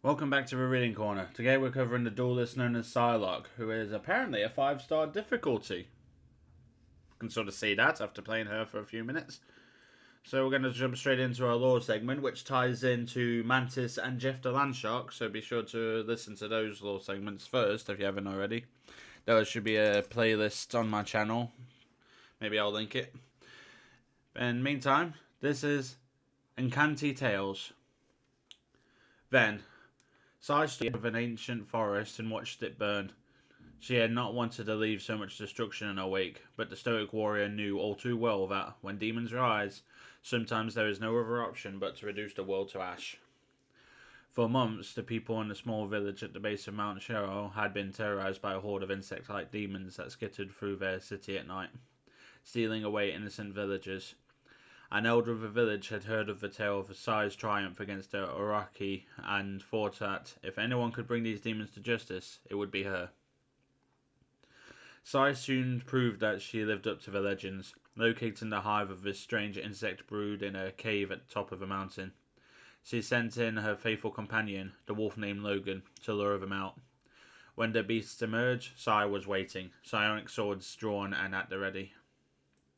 Welcome back to the Reading Corner. Today we're covering the duelist known as Psylocke, who is apparently a 5-star difficulty. You can sort of see that after playing her for a few minutes. So we're going to jump straight into our lore segment, which ties into Mantis and Jeff the Landshark, so be sure to listen to those lore segments first if you haven't already. There should be a playlist on my channel. Maybe I'll link it. In the meantime, this is Acanti Tales. Then, Sai stood of an ancient forest and watched it burn. She had not wanted to leave so much destruction in her wake, but the stoic warrior knew all too well that, when demons rise, sometimes there is no other option but to reduce the world to ash. For months, the people in the small village at the base of Mount Cheryl had been terrorized by a horde of insect-like demons that skittered through their city at night, stealing away innocent villagers. An elder of the village had heard of the tale of Sai's triumph against the Oraki and thought that, if anyone could bring these demons to justice, it would be her. Sai soon proved that she lived up to the legends, locating the hive of this strange insect brood in a cave at the top of a mountain. She sent in her faithful companion, the wolf named Logan, to lure them out. When the beasts emerged, Sai was waiting, psionic swords drawn and at the ready.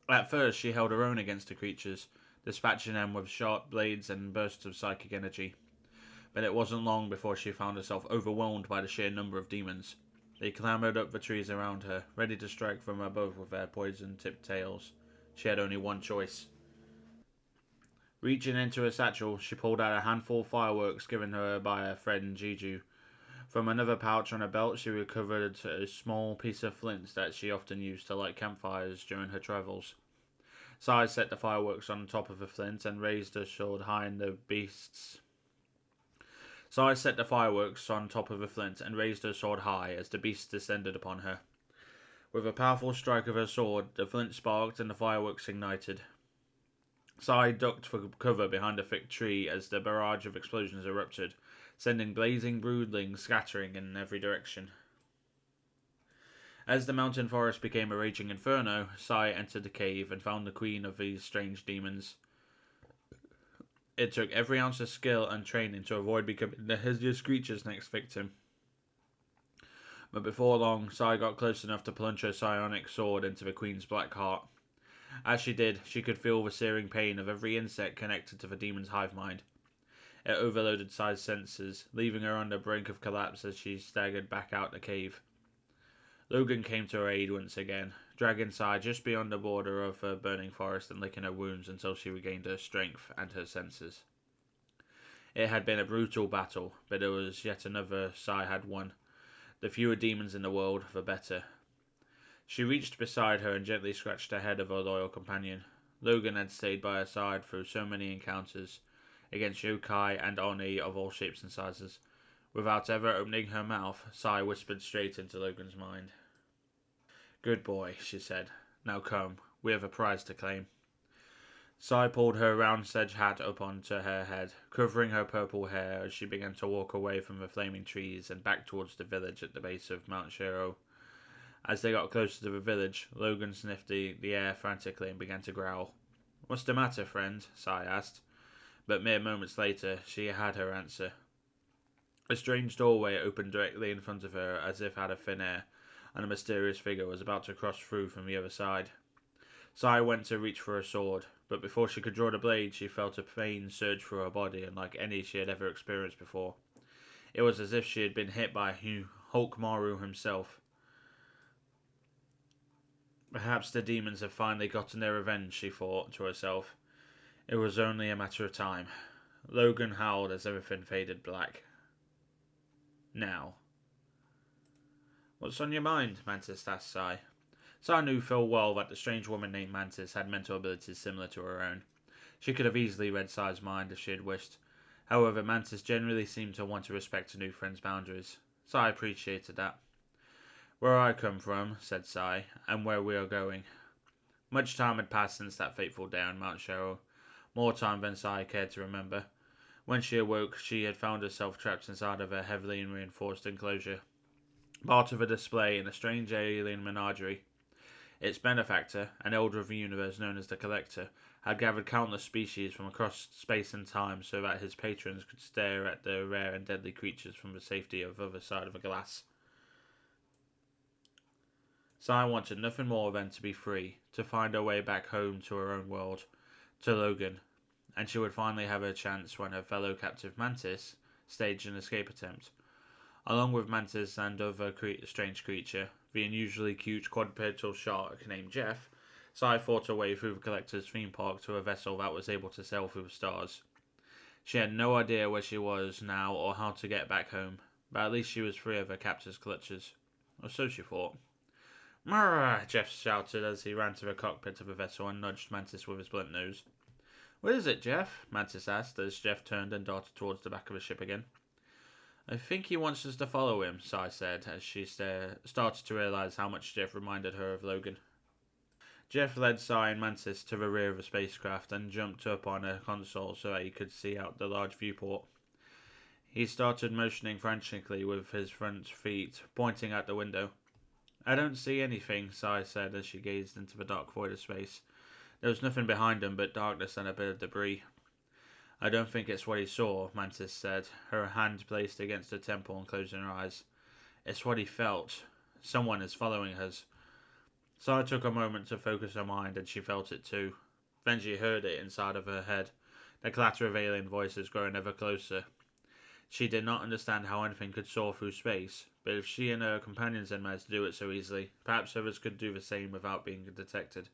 At first, she held her own against the creatures, dispatching them with sharp blades and bursts of psychic energy. But it wasn't long before she found herself overwhelmed by the sheer number of demons. They clambered up the trees around her, ready to strike from above with their poison-tipped tails. She had only one choice. Reaching into her satchel, she pulled out a handful of fireworks given her by her friend Jiju. From another pouch on her belt, she recovered a small piece of flint that she often used to light campfires during her travels. Sai set the fireworks on top of the flint and raised her sword high in the beasts. Sai set the fireworks on top of the flint and raised her sword high as the beasts descended upon her. With a powerful strike of her sword, the flint sparked and the fireworks ignited. Sai ducked for cover behind a thick tree as the barrage of explosions erupted, sending blazing broodlings scattering in every direction. As the mountain forest became a raging inferno, Sai entered the cave and found the queen of these strange demons. It took every ounce of skill and training to avoid becoming the hideous creature's next victim. But before long, Sai got close enough to plunge her psionic sword into the queen's black heart. As she did, she could feel the searing pain of every insect connected to the demon's hive mind. It overloaded Sai's senses, leaving her on the brink of collapse as she staggered back out the cave. Logan came to her aid once again, dragging Sai just beyond the border of the burning forest and licking her wounds until she regained her strength and her senses. It had been a brutal battle, but it was yet another Sai had won. The fewer demons in the world, the better. She reached beside her and gently scratched the head of her loyal companion. Logan had stayed by her side through so many encounters against yokai and oni of all shapes and sizes. Without ever opening her mouth, Sai whispered straight into Logan's mind. "Good boy," she said. "Now come, we have a prize to claim." Sai pulled her round sedge hat up onto her head, covering her purple hair as she began to walk away from the flaming trees and back towards the village at the base of Mount Shiro. As they got closer to the village, Logan sniffed the air frantically and began to growl. "What's the matter, friend?" Sai asked. But mere moments later, she had her answer. A strange doorway opened directly in front of her, as if out of thin air, and a mysterious figure was about to cross through from the other side. Sai went to reach for her sword, but before she could draw the blade, she felt a pain surge through her body, unlike any she had ever experienced before. It was as if she had been hit by Hulk Maru himself. Perhaps the demons have finally gotten their revenge, she thought to herself. It was only a matter of time. Logan howled as everything faded black. "Now." "What's on your mind?" Mantis asked Sai. Sai knew full well that the strange woman named Mantis had mental abilities similar to her own. She could have easily read Sai's mind if she had wished. However, Mantis generally seemed to want to respect a new friend's boundaries. Sai appreciated that. "Where I come from," said Sai, "and where we are going." Much time had passed since that fateful day on Mount Cheryl. More time than Sai cared to remember. When she awoke, she had found herself trapped inside of a heavily reinforced enclosure, part of a display in a strange alien menagerie. Its benefactor, an elder of the universe known as the Collector, had gathered countless species from across space and time so that his patrons could stare at the rare and deadly creatures from the safety of the other side of a glass. Psy wanted nothing more than to be free, to find her way back home to her own world, to Logan, and she would finally have her chance when her fellow captive Mantis staged an escape attempt. Along with Mantis and other strange creature, the unusually cute quadrupedal shark named Jeff, Psy fought her way through the collector's theme park to a vessel that was able to sail through the stars. She had no idea where she was now or how to get back home, but at least she was free of her captor's clutches. Or so she thought. "Marr!" Jeff shouted as he ran to the cockpit of the vessel and nudged Mantis with his blunt nose. "What is it, Jeff?" Mantis asked as Jeff turned and darted towards the back of the ship again. "I think he wants us to follow him," Psy said as she started to realise how much Jeff reminded her of Logan. Jeff led Psy and Mantis to the rear of the spacecraft and jumped up on a console so that he could see out the large viewport. He started motioning frantically with his front feet, pointing out the window. "I don't see anything," Psy said as she gazed into the dark void of space. There was nothing behind him but darkness and a bit of debris. "I don't think it's what he saw," Mantis said, her hand placed against her temple and closing her eyes. "It's what he felt. Someone is following us." Psy took a moment to focus her mind, and she felt it too. Then she heard it inside of her head, the clatter of alien voices growing ever closer. She did not understand how anything could soar through space, but if she and her companions had managed to do it so easily, perhaps others could do the same without being detected.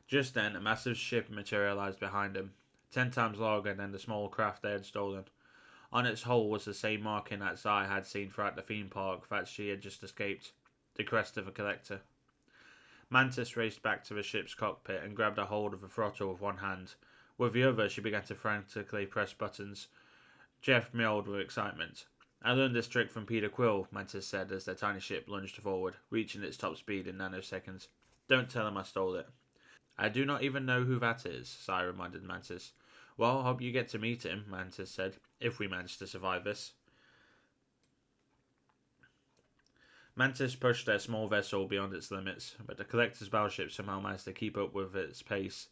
Just then, a massive ship materialized behind him, 10 times larger than the small craft they had stolen. On its hull was the same marking that Psy had seen throughout the theme park that she had just escaped, the crest of a collector. Mantis raced back to the ship's cockpit and grabbed a hold of the throttle with one hand. With the other, she began to frantically press buttons. Jeff meowed with excitement. "I learned this trick from Peter Quill," Mantis said as their tiny ship lunged forward, reaching its top speed in nanoseconds. "Don't tell him I stole it." "I do not even know who that is," Psy reminded Mantis. "Well, hope you get to meet him," Mantis said, "if we manage to survive this." Mantis pushed their small vessel beyond its limits, but the collector's battleship somehow managed to keep up with its pace.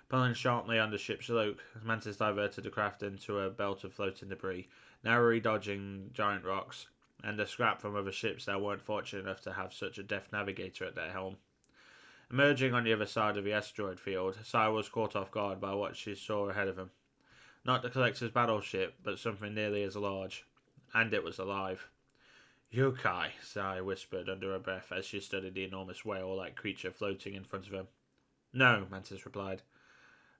Pulling sharply on the ship's yoke, Mantis diverted the craft into a belt of floating debris, narrowly dodging giant rocks, and the scrap from other ships that weren't fortunate enough to have such a deft navigator at their helm. Emerging on the other side of the asteroid field, Psy was caught off guard by what she saw ahead of him. Not the collector's battleship, but something nearly as large. And it was alive. "Yokai," Psy whispered under her breath as she studied the enormous whale-like creature floating in front of her. "No," Mantis replied.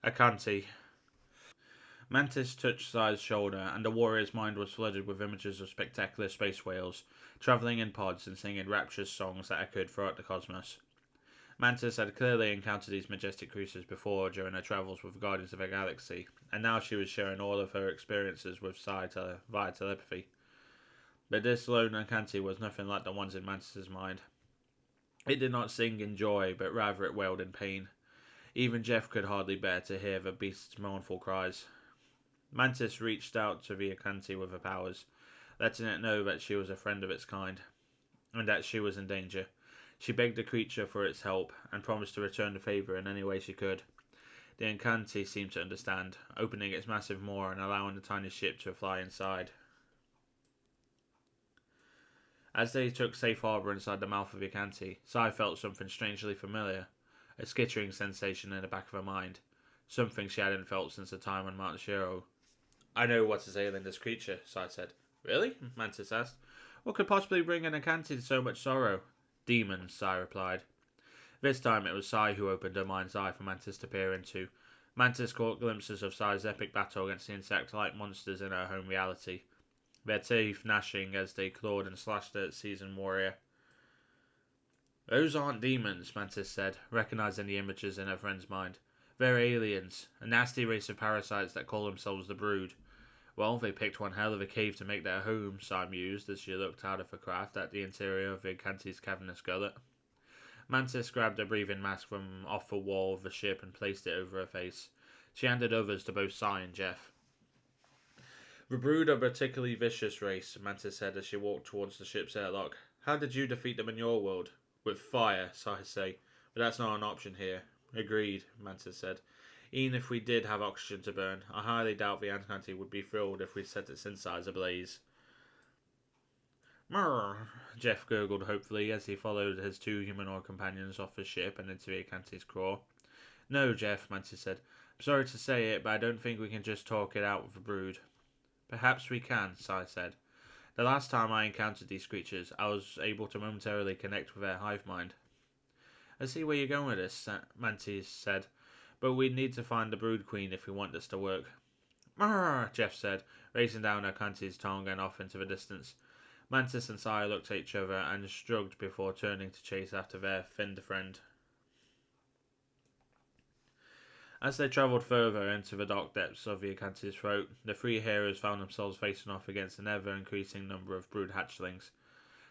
"Acanti." Mantis touched Psy's shoulder, and the warrior's mind was flooded with images of spectacular space whales, travelling in pods and singing rapturous songs that echoed throughout the cosmos. Mantis had clearly encountered these majestic creatures before during her travels with the Guardians of the Galaxy, and now she was sharing all of her experiences with Psy via telepathy. But this lone Acanti was nothing like the ones in Mantis' mind. It did not sing in joy, but rather it wailed in pain. Even Jeff could hardly bear to hear the beast's mournful cries. Mantis reached out to the Acanti with her powers, letting it know that she was a friend of its kind, and that she was in danger. She begged the creature for its help, and promised to return the favour in any way she could. The Acanti seemed to understand, opening its massive maw and allowing the tiny ship to fly inside. As they took safe harbour inside the mouth of the Acanti, Psy felt something strangely familiar, a skittering sensation in the back of her mind, something she hadn't felt since the time on Mount Shiro. "I know what is ailing this creature," Psy said. "Really?" Mantis asked. "What could possibly bring an Acanti to so much sorrow?" "Demons," Psy replied. This time it was Psy who opened her mind's eye for Mantis to peer into. Mantis caught glimpses of Psy's epic battle against the insect-like monsters in her home reality, their teeth gnashing as they clawed and slashed at its seasoned warrior. "Those aren't demons," Mantis said, recognising the images in her friend's mind. "They're aliens, a nasty race of parasites that call themselves the Brood. Well, they picked one hell of a cave to make their home," Psy mused as she looked out of her craft at the interior of the Acanti's cavernous gullet. Mantis grabbed a breathing mask from off the wall of the ship and placed it over her face. She handed others to both Psy and Jeff. "The Brood are a particularly vicious race," Mantis said as she walked towards the ship's airlock. "How did you defeat them in your world?" "With fire," Psy said. "But that's not an option here." "Agreed," Mantis said. Even if we did have oxygen to burn, I highly doubt the Acanti would be thrilled if we set its insides ablaze. Murr, Jeff gurgled hopefully as he followed his two humanoid companions off the ship and into the Acanti's craw. No, Jeff, Mantis said. I'm sorry to say it, but I don't think we can just talk it out with the brood. Perhaps we can, Psy said. The last time I encountered these creatures, I was able to momentarily connect with their hive mind. I see where you're going with this, Mantis said, but we need to find the brood queen if we want this to work. Murr, Jeff said, raising down Acanti's tongue and off into the distance. Mantis and Psy looked at each other and shrugged before turning to chase after their thinned friend. As they travelled further into the dark depths of the Acanti's throat, the three heroes found themselves facing off against an ever-increasing number of brood hatchlings.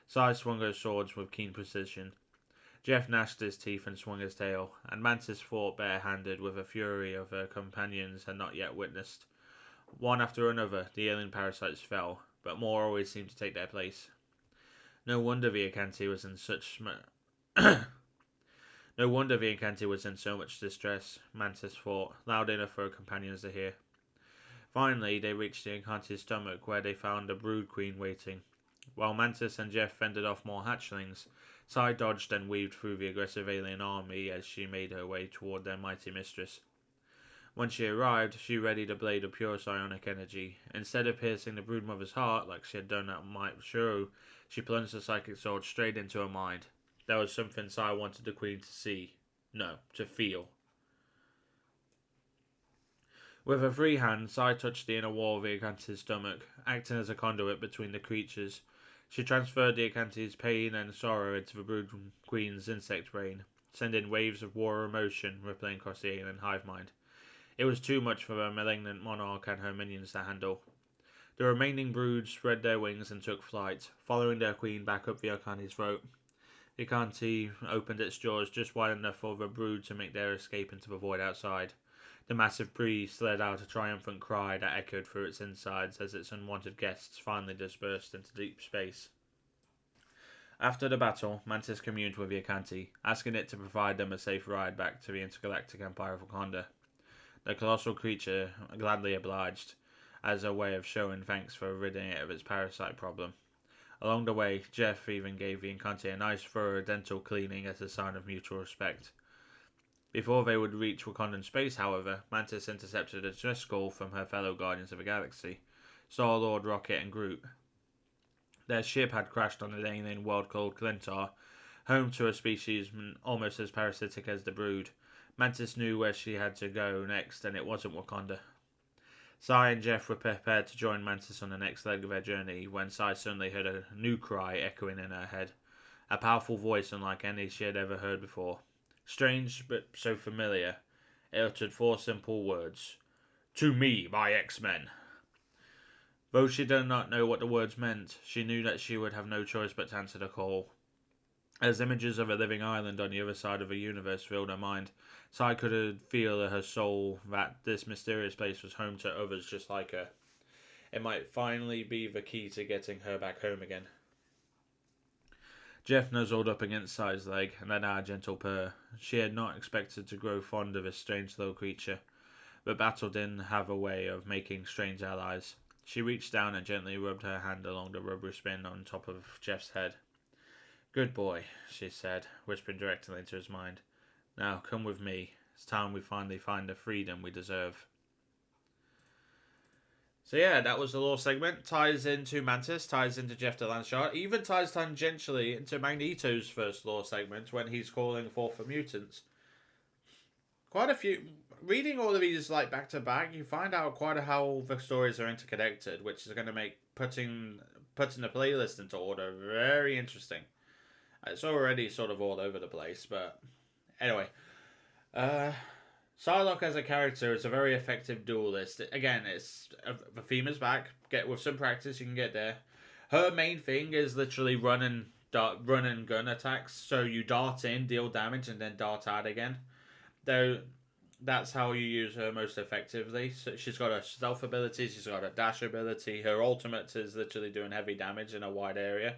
Psy swung her swords with keen precision. Jeff gnashed his teeth and swung his tail, and Mantis fought bare-handed with a fury of her companions had not yet witnessed. One after another, the alien parasites fell, but more always seemed to take their place. No wonder the Acanti was in so much distress, Mantis thought, loud enough for her companions to hear. Finally, they reached the Acanti's stomach, where they found the brood queen waiting. While Mantis and Jeff fended off more hatchlings, Psy dodged and weaved through the aggressive alien army as she made her way toward their mighty mistress. When she arrived, she readied a blade of pure psionic energy. Instead of piercing the broodmother's heart like she had done at Shuro, she plunged the psychic sword straight into her mind. There was something Psy wanted the queen to see. No, to feel. With her free hand, Psy touched the inner wall of the Acanti's stomach, acting as a conduit between the creatures. She transferred the Acanti's pain and sorrow into the brood queen's insect brain, sending waves of war emotion rippling across the alien hive mind. It was too much for the malignant monarch and her minions to handle. The remaining brood spread their wings and took flight, following their queen back up the Acanti's throat. The Acanti opened its jaws just wide enough for the brood to make their escape into the void outside. The massive beast let out a triumphant cry that echoed through its insides as its unwanted guests finally dispersed into deep space. After the battle, Mantis communed with the Acanti, asking it to provide them a safe ride back to the intergalactic empire of Wakanda. The colossal creature gladly obliged, as a way of showing thanks for ridding it of its parasite problem. Along the way, Jeff even gave the Acanti a nice thorough dental cleaning as a sign of mutual respect. Before they would reach Wakandan space, however, Mantis intercepted a distress call from her fellow Guardians of the Galaxy, Star-Lord, Rocket, and Groot. Their ship had crashed on an alien world called Glentar, home to a species almost as parasitic as the brood. Mantis knew where she had to go next, and it wasn't Wakanda. Psy and Jeff were prepared to join Mantis on the next leg of their journey when Psy suddenly heard a new cry echoing in her head. A powerful voice unlike any she had ever heard before. Strange, but so familiar. It uttered 4 simple words. To me, my X-Men. Though she did not know what the words meant, she knew that she would have no choice but to answer the call. As images of a living island on the other side of the universe filled her mind, Psy could feel her soul that this mysterious place was home to others just like her. It might finally be the key to getting her back home again. Jeff nuzzled up against Psy's leg and let out a gentle purr. She had not expected to grow fond of this strange little creature, but battle didn't have a way of making strange allies. She reached down and gently rubbed her hand along the rubber spin on top of Jeff's head. Good boy, she said, whispering directly into his mind. Now, come with me. It's time we finally find the freedom we deserve. So yeah, that was the lore segment. Ties into Mantis, ties into Jeff the Landshard, even ties tangentially into Magneto's first lore segment when he's calling forth the mutants. Quite a few... Reading all of these like back to back, you find out quite how the stories are interconnected, which is going to make putting the playlist into order very interesting. It's already sort of all over the place, but anyway. Psylocke as a character is a very effective duelist. Again, the theme is back. With some practice, you can get there. Her main thing is literally run and gun attacks. So you dart in, deal damage, and then dart out again. Though that's how you use her most effectively. So she's got a stealth ability, she's got a dash ability. Her ultimate is literally doing heavy damage in a wide area.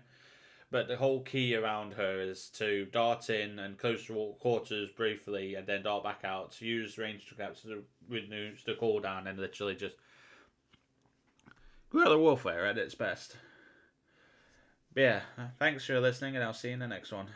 But the whole key around her is to dart in and close quarters briefly, and then dart back out. To use ranged attacks to reduce the cooldown, and literally just guerrilla warfare at its best. But yeah, thanks for listening, and I'll see you in the next one.